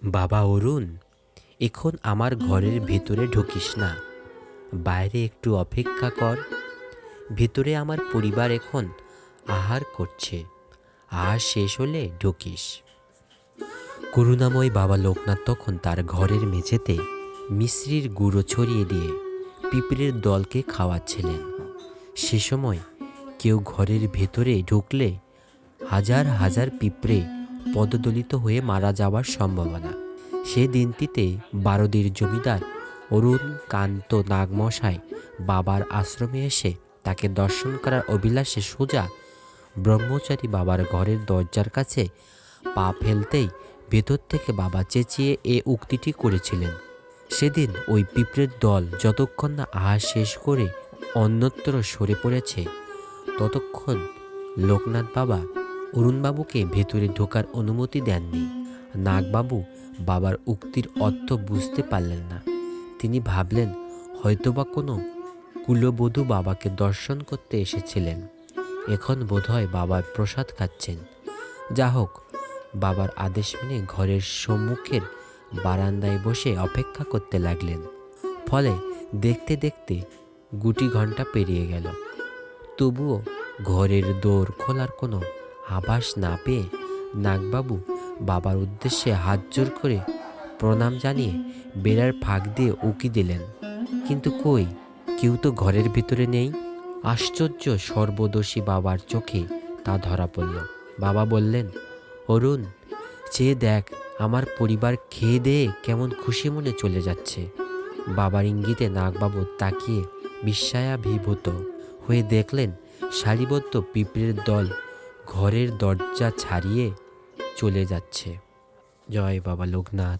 বাবা অরুণ, এখন আমার ঘরের ভেতরে ঢুকিস না, বাইরে একটু অপেক্ষা কর। ভেতরে আমার পরিবার এখন আহার করছে, আহার শেষ হলে ঢুকিস। করুণাময় বাবা লোকনাথ তখন তার ঘরের মেঝেতে মিশ্রির গুঁড়ো ছড়িয়ে দিয়ে পিঁপড়ের দলকে খাওয়াচ্ছিলেন। সে সময় কেউ ঘরের ভেতরে ঢুকলে হাজার হাজার পিঁপড়ে পদদলিত হয়ে মারা যাওয়ার সম্ভাবনা। সে দিনটিতে বারোদির জমিদার অরুণ কান্ত নাগমশাই বাবার আশ্রমে এসে তাকে দর্শন করার অভিলাষে সোজা ব্রহ্মচারী বাবার ঘরের দরজার কাছে পা ফেলতেই ভেতর থেকে বাবা চেঁচিয়ে এ উক্তিটি করেছিলেন। সেদিন ওই পিঁপড়ের দল যতক্ষণ না আহার শেষ করে অন্যত্র সরে পড়েছে, ততক্ষণ লোকনাথ বাবা অরুণবাবুকে ভেতরে ঢোকার অনুমতি দেননি। নাগবাবু বাবার উক্তির অর্থ বুঝতে পারলেন না। তিনি ভাবলেন হয়তোবা কোনো কুলবধূ বাবাকে দর্শন করতে এসেছিলেন, এখন বোধহয় বাবার প্রসাদ খাচ্ছেন। যা হোক, বাবার আদেশ মেনে ঘরের সম্মুখের বারান্দায় বসে অপেক্ষা করতে লাগলেন। ফলে দেখতে দেখতে গুটি ঘন্টা পেরিয়ে গেল। তবুও ঘরের দোর খোলার কোনো আভাস না পেয়ে নাগবাবু বাবার উদ্দেশ্যে হাত জোর করে প্রণাম জানিয়ে বেড়ার ফাঁক দিয়ে উকি দিলেন, কিন্তু কই, কেউ তো ঘরের ভিতরে নেই। আশ্চর্য সর্বদর্শী বাবার চোখে তা ধরা পড়ল। বাবা বললেন, অরুণ, চেয়ে দেখ, আমার পরিবার খেয়ে দেয়ে কেমন খুশি মনে চলে যাচ্ছে। বাবার ইঙ্গিতে নাগবাবু তাকিয়ে বিস্ময়াভিভূত হয়ে দেখলেন সারিবদ্ধ পিঁপড়ের দল ঘরের দরজা ছাড়িয়ে চলে যাচ্ছে। জয় বাবা লোকনাথ।